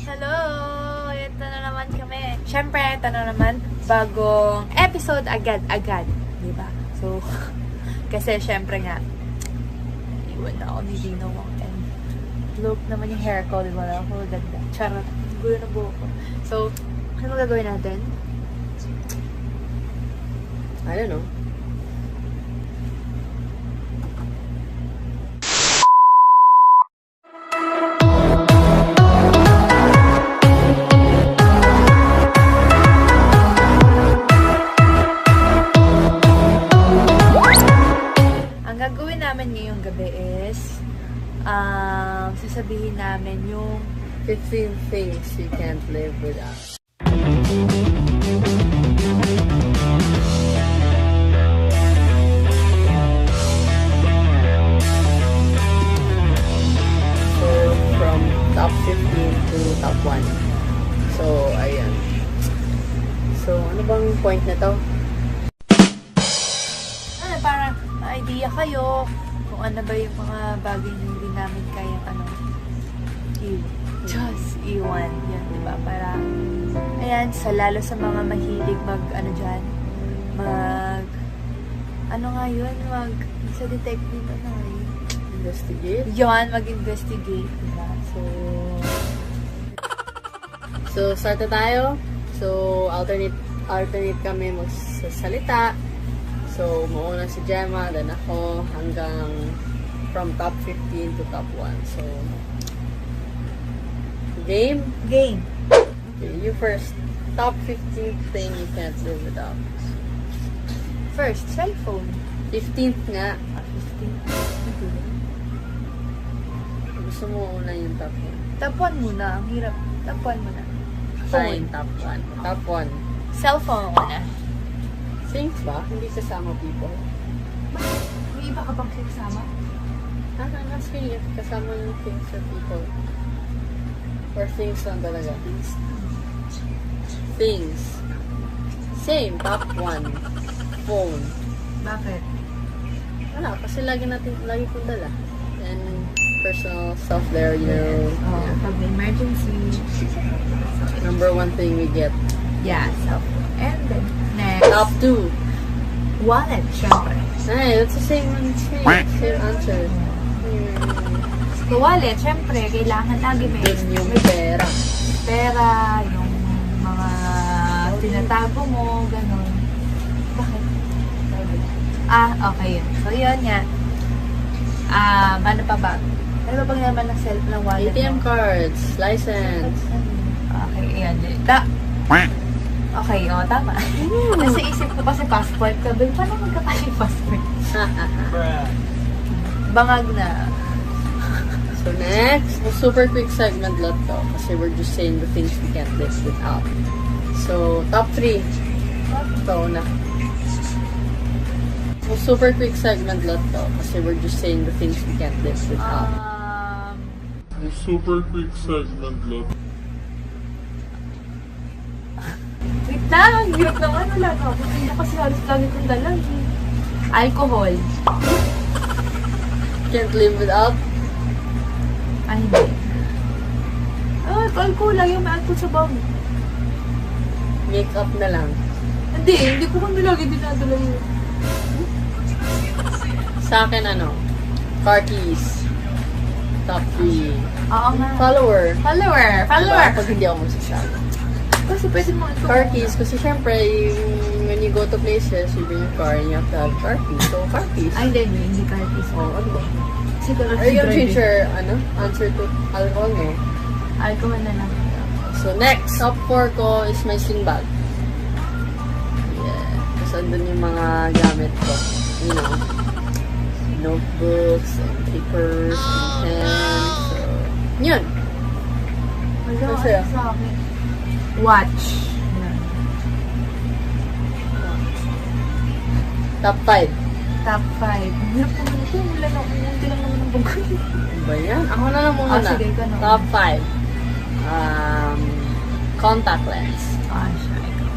Hello! Ito na naman kami. Siyempre, ito na naman, bagong episode agad-agad. Diba? So, kasi siyempre nga, iwan na ako ni Dino and look naman yung hair ko, diba? Ako ganda. Charot. Gulo na buhok ko. So, ano gagawin natin? I don't know. Ang gagawin namin ngayong gabi is sasabihin namin yung 15 things you can't live without. So, from top 15 to top 1. So, ayan. So, ano bang point na to? parang idea kayo kung ano ba yung mga bagay na hindi namin kayang just iwan. Yan, di ba? Para, ayan, lalo sa mga mahilig sa detective, Investigate? Yun, mag-investigate, diba? So, start na tayo. So, alternate kami magsasalita. So, mauna si Gemma, then ako, hanggang from top 15 to top 1. So, game? Game. Okay, you first. Top 15 thing you can't live without. First, cellphone. 15th nga. 15. Gusto mo una yung top 1? Top 1 muna. Ang hirap. Top 1 muna. Fine, top 1. Top 1. Cellphone muna. Things ba? Hindi kasama people. May iba ka bang kasama? I'm asking if kasama yung things or people. Or things lang talaga. Things. Same, top 1. Phone. Bakit? Wala, kasi lagi kong dala. And personal stuff there, you know. Oh, pag may emergency. Number 1 thing we get. Yeah, cellphone. And then, next. Top 2. Wallet, syempre. Ay, that's the same same answer. So, wallet, syempre, kailangan lagi may Yun yung pera. pera, yung mga tinatago mo, ganun. Bakit? Okay yun. So, yun nga. Ano pa ba? Ano ba bang naman ng wallet ATM mo? cards, license. Okay, yan. Okay, tama. Nasa isip ko kasi passport. Sabi, paano magkakasya yung passport? Bangag na. So next, super quick segment lot to. Kasi we're just saying the things we can't live without. So, top 3. Ito na. So, super quick segment lot to. Kasi we're just saying the things we can't live without. Super quick segment lang. Wait lang, hirap naman. Wala ka. Hindi na kasi halos lagi kong dalang. Alcohol. Can't live without. Hindi. Alcohol lang yung may alcohol sa bag. Makeup na lang. Hindi ko man lagi dinadala yun. Sa akin, car keys. Top 3. Oo nga. Follower. Follower. Diba? Pag hindi ako magsasama. Kasi pwede mo ito. Car keys, kasi syempre, when you go to places, you bring your car and you have to have car keys. So, car keys. Ay, hindi car keys. Oh, ano ba? Siguro Are you gonna change your, answer to alcohol, no? Alcohol na lang. So, next, top 4 ko is my sling bag. Yeah. Kasi andun yung mga gamit ko. You know, notebooks, and papers, and pens. So, yun. Wala, Ano sa'yo? sa akin. Watch. Top 5. Top 5. Hirap naman ito. Wala na ako. Hindi lang naman ang bagoy. Ano ba yan? Ako na lang muna. Sige, ikaw na. Top 5. Contact lens. Siya. Ikaw.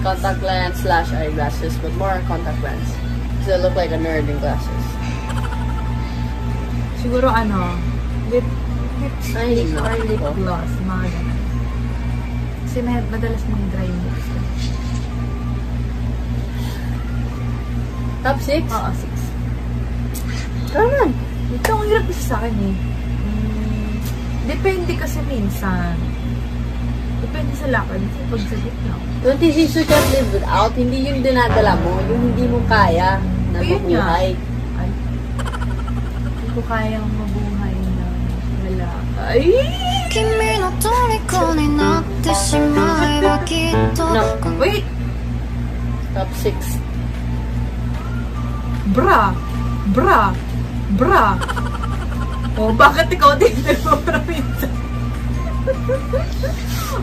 Contact lens / eyeglasses, but more contact lens. Because I look like a nerd in glasses. Siguro lip Ay, Lip or lip nako. gloss, mga ganun. Kasi madalas mong dry yung lips ko. Top 6? Oo, 6. Kaman. Ito, ang hirap kasi sa akin eh. Depende kasi minsan. Depende sa lakad. Kasi pagsagot lang. 26 you can't live without, hindi yung dinadala mo, yung hindi mo kaya na Ayun nga. mabuhay. Ay. Hindi ko kayang mabuhay na wala. Ay! 君の虜になってしまえばきっと No. Wait! Top 6. Bra! Bra! Bra! Oh, bakit ikaw din nagpapara minsan?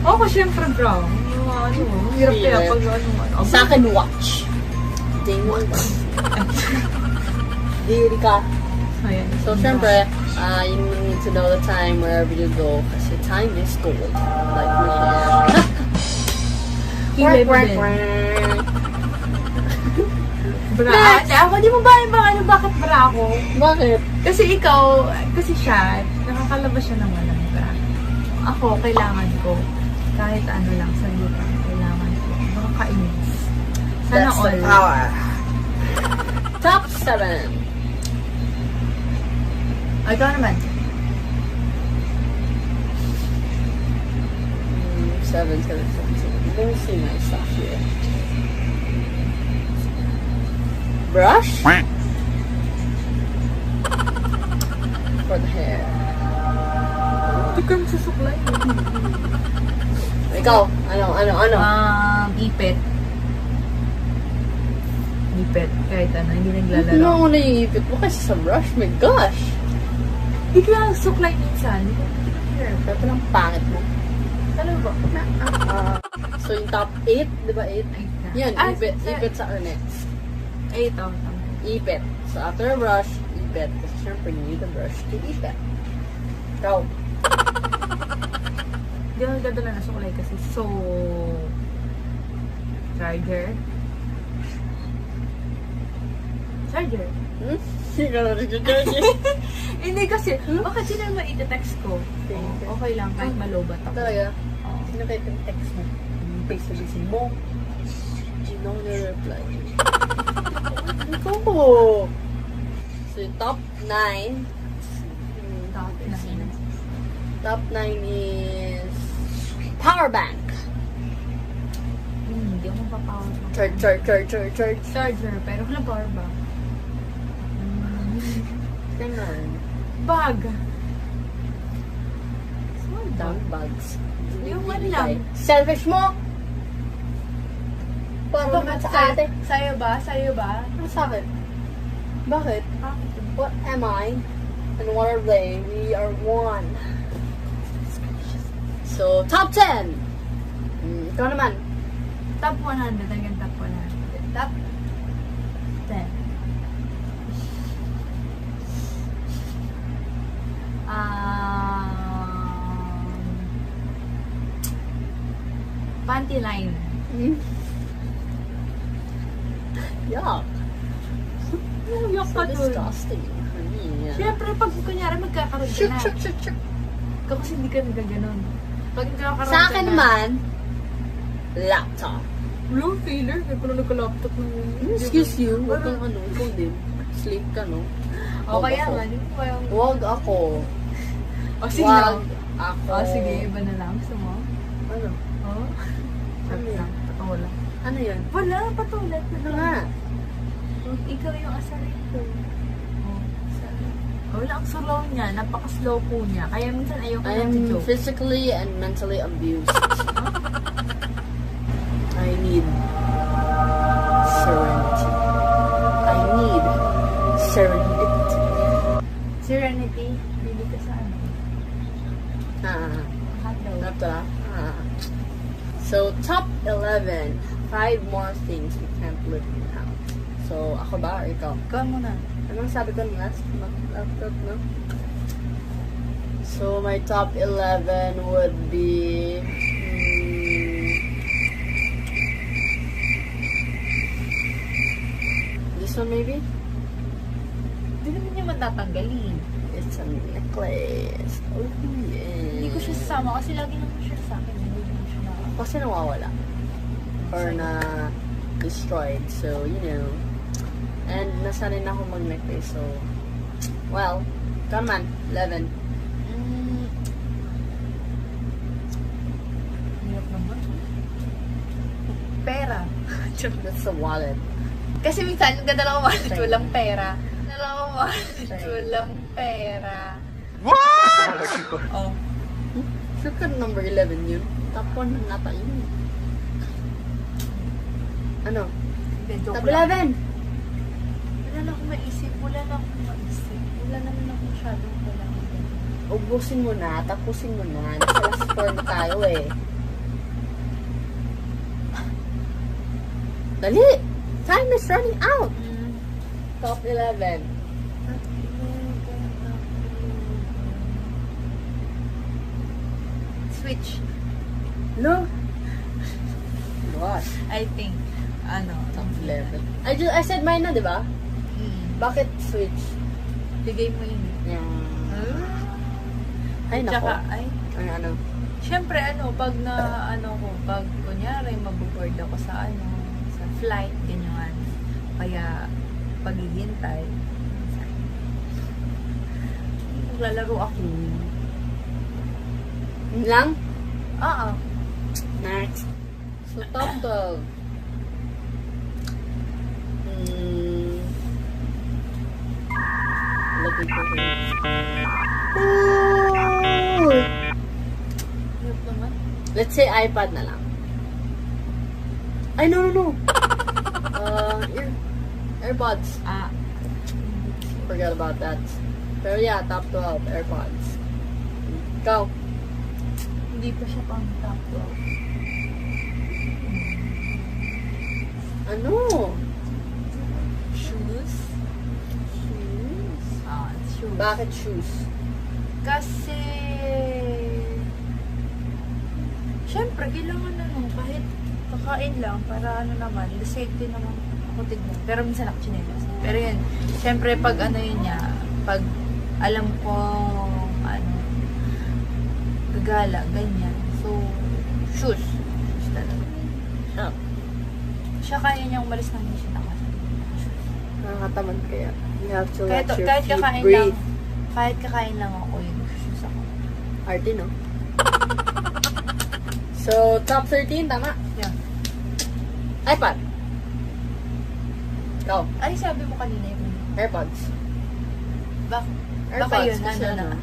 Ako, syempre, bra. Yung ano, hirap kaya pag ano. Sa akin, watch. Ding watch. Diri ka. Ayan. So, syempre, you need to know the time wherever you go kasi time is gold. Like my hair. Kilay mo din. Bra. Ate, ako, di mo ba yung ano, bakit bra ako? Bakit? Kasi ikaw, kasi siya, nakakalabas siya ng walang bra. Ako, kailangan ko. Kahit ano lang, salita, kailangan ko. Makakainis. Sana That's all. the power. Top 7. Ay, ikaw naman. 7. Let me see my stuff here. Brush? For the hair. Hindi ka magsusuklay. Ikaw, ano? Ipit. Ipit. Kahit ano, hindi naglalaro. Ano ako naiipit mo kasi sa brush? My gosh! Hindi ka suklay minsan. Hindi ko here. Pero lang pangit mo. Talaga ba? So yung top 8, di ba 8? Yan, ipit. sa- Ipit sa earnets. Ay, ito. Ipit. So after a brush, ipit. Kasi syempre you need a brush to ipit. Ikaw. Hindi ako nagdadala na suklay kasi so... Charger. Charger. Hmm? Hindi ka na nag-judge. Hindi kasi, bakit sino naman iti-text ko? Okay lang, kahit malobat ako. Talaga? Oo. Sino kayo yung text mo? Face mo? Gino na-reply. Ikaw ko. So yung top 9. Top 9. Top 9 is power bank. Hindi ako mapapower. Charge. Charger, pero wala power ba? Ganun. Bag. Small Down bag. bags. Yung ano lang. Selfish mo? Para naman sa ate. Sa'yo ba? Sa'yo ba? Ano sa akin? Bakit? Bakit? What am I? And what are they? We are one. So, top 10! Ikaw naman. Top 100. Hanggang top 100. Top 10. Panty line. Yuck. Yuck So ka dun. disgusting. Yeah. Siyempre, pag kunyari magkakaroon ka Shoot, na. shoot, shoot, shoot. Ikaw kasi hindi ka nagaganon. Pag nagkakaroon Sa akin ka na. naman, laptop. Wala, failure. Hindi ko na nagka-laptop ng... Excuse you, huwag kang ano, ikaw din. Sleep ka, no? O Huwag kaya ako. nga, hindi ko kaya... Huwag ako. O sige Huwag lang. ako. O sige, iba na lang. Gusto mo? Ano? O? Ano yan? Totoo lang. Ano yan? Wala, patulat. Ano nga? Ikaw yung asarin ko. Wala ang slow niya. Napaka-slow po niya. Kaya minsan ayoko I lang am joke. physically and mentally abused. I need serenity. I need serenity. Serenity. Bili ka sa ano? Hotdog. Laptop. So, top 11. 5 more things we can't live without. So, ako ba or ikaw? Ikaw muna. Anong sabi ko ng last laptop, no? So, my top 11 would be... this one maybe? Hindi naman niya matatanggalin. It's a necklace. Oh, yeah. Hindi ko siya sasama kasi lagi naman siya sa akin. Hindi naman siya na... Kasi nawawala. Or na destroyed. So, you know. And nasanay na ako mag-necklace. So, well, come on. 11. Hirap naman. Pera. That's a wallet. Kasi minsan, nagdadala ko wallet, Same. walang pera. Nagdadala ko wallet, Same. walang pera. Oh. Sure ka number 11 yun. Top 1 na nata yun. Ano? Hindi, joke Top lang. 11! Wala na akong maisip. Wala naman ako masyadong kailangan. Ubusin mo na, tapusin mo na. Nasa last 4 na tayo eh. Dali! Time is running out! Top 11. Switch. No? What? I think. Top 11. I said mine na, di ba? Bakit switch? Bigay mo yun. Ay, nako. Tsaka, ay, Ano? syempre, pag kunyari, mabuboard ako sa flight, ganyan. Kaya, paghihintay, maglalaro ako. Yun lang? Oo. Next. So, top 12. Looking for her. Ooh! Hirap naman. Let's say iPad na lang. Ay, no. AirPods. Forgot about that. Pero yeah, top 12, AirPods. Go. Hindi pa siya pang top 12. Ano? Shoes? Shoes? Shoes. Bakit shoes? Kasi, syempre, kailangan kahit kakain lang, para naman, the safety naman ako tignan. Pero minsan ako chinelas. Pero yun, syempre, pag yun niya, pag alam ko, gagala, ganyan. So, shoes. Shoes talaga. Ah, Siya kaya niya umalis ng mission ako. nakakatamad kaya. You have to Kahit, let your kahit feet kakain lang, breathe. kahit kakain lang ako, yun, shoes ako. Arte, no? So, top 13, tama? Yeah. iPad. Go. Ay, sabi mo kanina yun. AirPods. Baka AirPods yun, kasi na.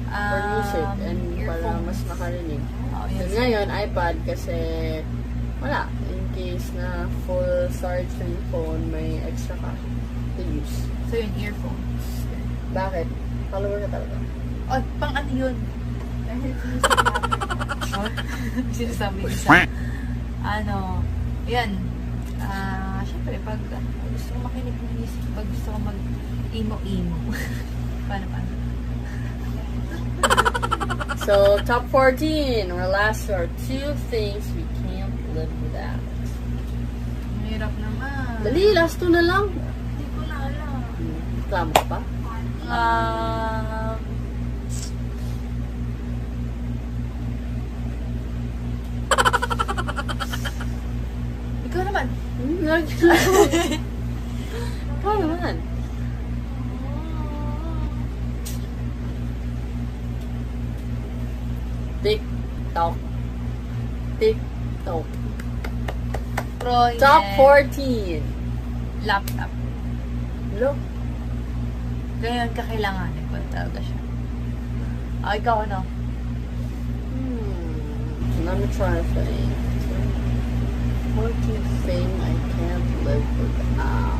for music and para earphones. mas makarinig. Oh, So, yes. ngayon, iPad kasi wala. In case na full charge na yung phone, may extra ka to use. So, yun, earphones. Bakit? Follower ka talaga. Oh, pang ano yun? Sinasabi niya sa yan. Syempre, pag gusto ko makinig ng music, pag gusto ko mag-emo-emo. Paano? So, top 14. Our last are 2 things we can't live without. Mahirap naman. Dali, last 2 na lang. Hindi ko na alam. Tama pa? Ikaw naman. Ikaw naman. TikTok. TikTok. Project. Top 14. Laptop. Look. Ganyan kakailanganin ko talaga siya. Ikaw ano? Let me try to think. 14th thing I can't live without.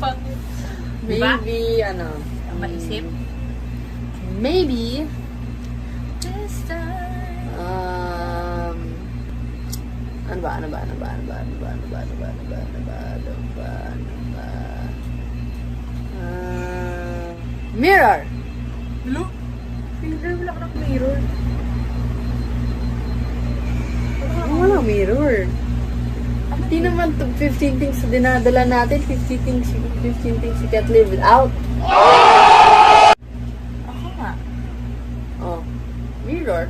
Pangit. Maybe, Maisip? maybe, This time. ano ba? Mirror! Hello? Feeler, wala ka ng mirror. Wala mirror. Hindi naman to 15 things na dinadala natin. 15 things you can't live without. Ako nga. Oh. Mirror.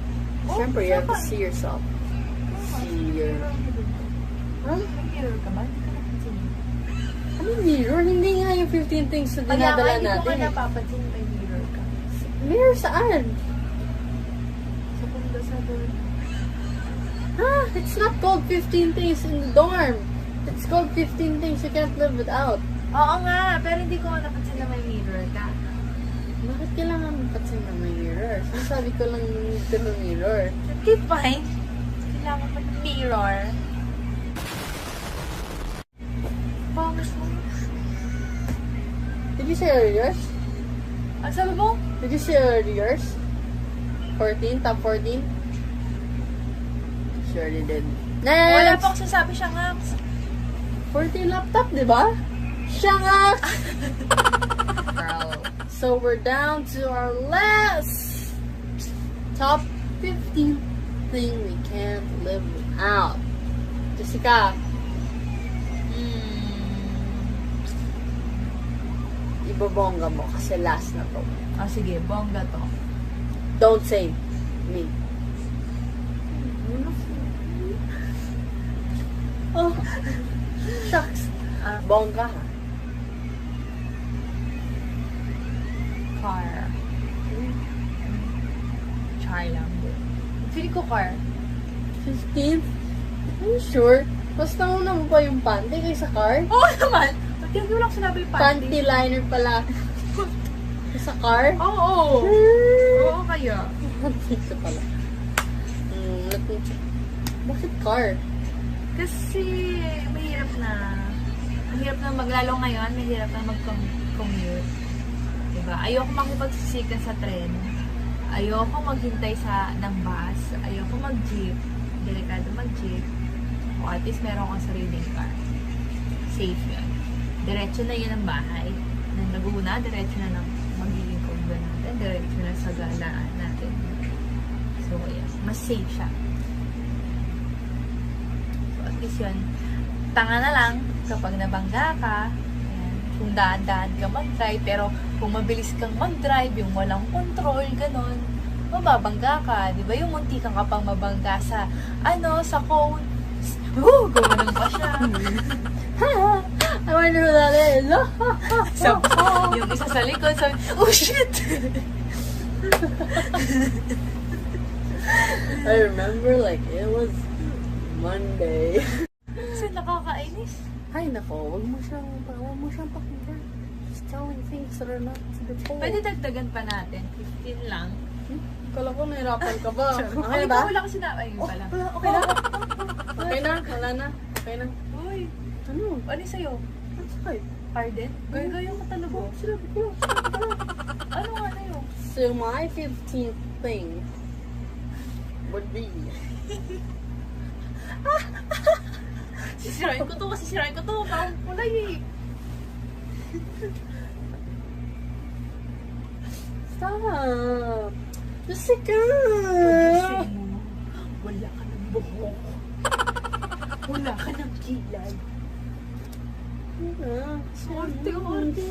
Siyempre, you have to see yourself. See your... Huh? May mirror ka ba? Hindi ka napansin. Ano mirror? Hindi nga yung 15 things na Kaya nga, dinadala hindi ko natin. nga napapansin may mirror ka. Mirror saan? Sa pundo sa door. Ah, it's not called 15 things in the dorm. It's called 15 things you can't live without. Oo nga, pero hindi ko nga napansin na may mirror ka. Bakit kailangan mapansin na may mirror? Sinasabi ko lang dito ng mirror. Okay, fine. Kailangan pa ng mirror. Bakit mo? Did you say yours? Ang sabi mo? Did you say yours? 14? Top 14? Surely did. Wala Next! pa akong sasabi siya nga. 14 laptop, di ba? Siya nga! So we're down to our last top 15 thing we can't live without. Jessica, ibabongga mo kasi last na to. Ah, sige, bongga to. Don't say me. Oh, shucks. Bongga ha. Car. Char lang. Feeling ko car. 15th? Are you sure? Mas nauna mo pa yung panty kaysa car? Oo naman! Ba't hindi mo lang sinabi panty? Panty liner pala. Sa car? Oo. Oo kaya. Ito pala. Let me check. Bakit car? Kasi mahirap na maglalo ngayon, mahirap na mag-commute. Diba? Ayoko makipagsisikan sa tren. Ayoko maghintay ng bus. Ayoko mag-jeep. Delikado mag-jeep. O at least meron kang sariling car. Safe yun. Diretso na yun ang bahay. Nang Laguna, diretso na ng magiging kumba natin. Diretso na sa galaan natin. So, yeah. Mas safe siya. So, at least yun. Tanga na lang kapag nabangga ka. Ayan, kung daan-daan ka mag-drive. Pero kung mabilis kang mag-drive, yung walang control, ganon, mababangga ka. Di ba? Yung munti kang kapang mabangga sa, sa cone. Gumanon pa siya. I wonder who that is. Yung isa sa likod, sabi, oh shit! I remember like it was Monday. Kasi nakakainis. Ay nako, wag mo siyang pakinggan. Just telling things that are not to the point. Pwede dagdagan pa natin. 15 lang. Kala ko nahirapan ka ba? Okay Ay, ba? wala ko sinabi. Ayun pala. Okay na? Okay na? Wala na? Okay na? Uy, Ano? ano yung sa'yo? Okay. Arden? Gaya ka talaga. Sinabi ko. Ano nga na yun? So my 15th thing would be Sisirain ko to kasi sisirain ko to. Parang kulay eh. Stop! Jessica! Gising mo. Wala ka ng buhok. Wala ka ng kilay. Sorte, sorte.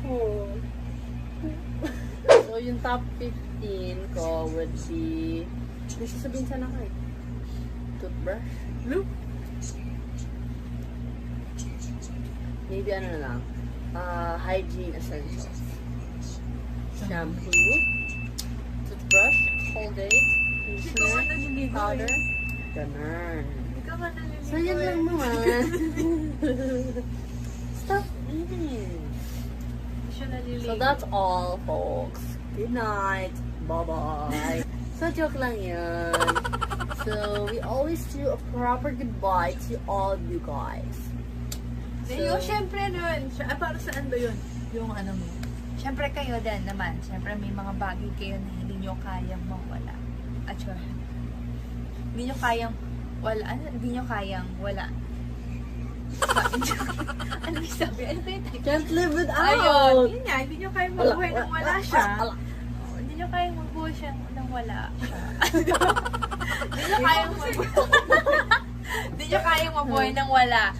Oh. So, yung top 15 ko would be... May sasabihin sana ka eh. Toothbrush? Look. Maybe ano na lang. Hygiene essentials. Shampoo. Toothbrush. Colgate. Hindi ko nga Conditioner. naliligo Powder. eh. Ganun. Hindi ka nga naliligo So, yun eh. lang naman. Stop eating. Hindi siya naliligo. So that's all, folks. Good night. Bye-bye. So, joke lang yun. So, we always do a proper goodbye to all of you guys. Yung syempre nun. Para saan ba yun? Yung ano mo. Syempre kayo din naman. Syempre may mga bagay kayo na hindi nyo kayang mawala. At sure. Hindi nyo kayang wala. Ano? Hindi nyo kayang wala. Ano yung sabi? Ano ba yung Can't live without! Ayun. Yun nga. Hindi nyo kayang mabuhay nang wala siya. Ala. Hindi nyo kayang magbuhay siya nang wala siya. Di niya kayang Di niya kayang mabuhay nang wala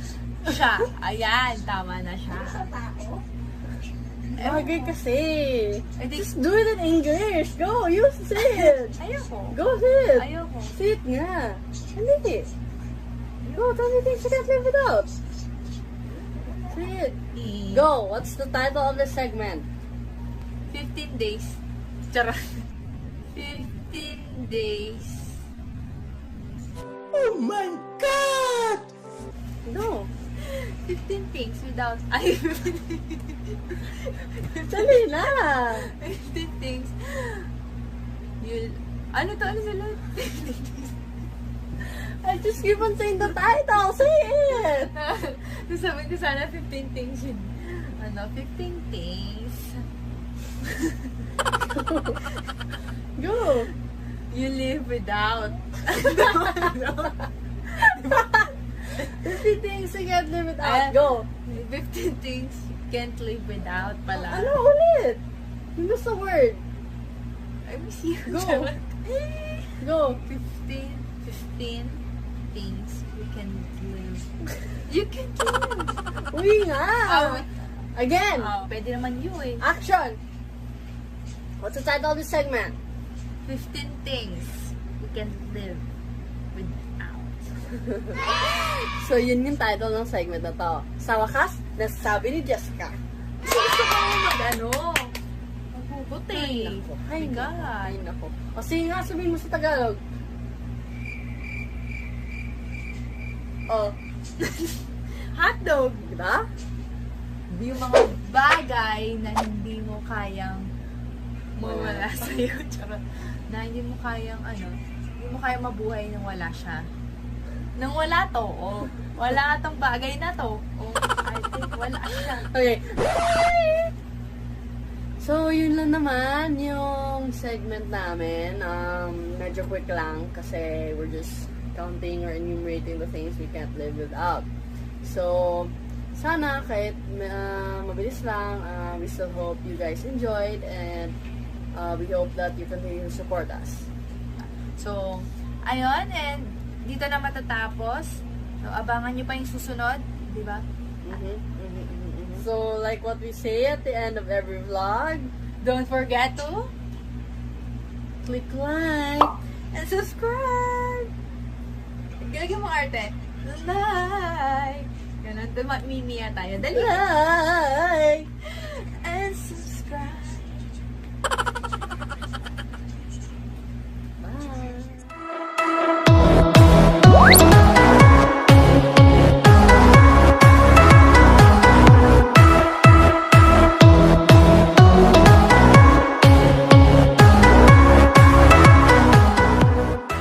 siya. Ayan, tama na siya. Bagay kasi. I think, Just do it in English. Go, use it. ayoko. Go, say it. Ayoko. Say it nga. Hindi. Go, tell me things you can't live without. Say it. Go, what's the title of the segment? 15 days. Charot. 15 days. No. 15 things without... Ay, Dali na. 15 things. Ano to? Ano sila? I just keep on saying the title. Say it. Sabi ko sana 15 things yun. 15 things. Go. You live without. 50 things you can't live without. Ayan. Go. 15 things you can't live without pala. Ano ulit? Yung gusto word. I miss you. Go. Go. 15 things you can live. You can live. Uy nga. wait. Again. Pwede naman you eh. Action. What's the title of this segment? 15 things you can live without. So, yun yung title ng segment na to. Sa wakas, nasabi ni Jessica. Gusto ko mag-ano. Magpuputi. Ay, God. Ay, nako. O, sige nga, sabihin mo sa Tagalog. Oh, Hotdog. diba? Yung mga bagay na hindi mo kayang mawala sa'yo. Charot. Na hindi mo kayang hindi mo kayang mabuhay nang wala siya. Nang wala to, wala tong bagay na to. I think wala siya. Okay. So, yun lang naman yung segment namin. Medyo quick lang kasi we're just counting or enumerating the things we can't live without. So, sana kahit mabilis lang, we still hope you guys enjoyed and we hope that you continue to support us. So, ayun, and dito na matatapos. So, abangan nyo pa yung susunod, di ba? So, like what we say at the end of every vlog, Don't forget to click like. and subscribe! Lagyan mo arte. Like! Ganun. Mimiya tayo. Dali! Like! And subscribe!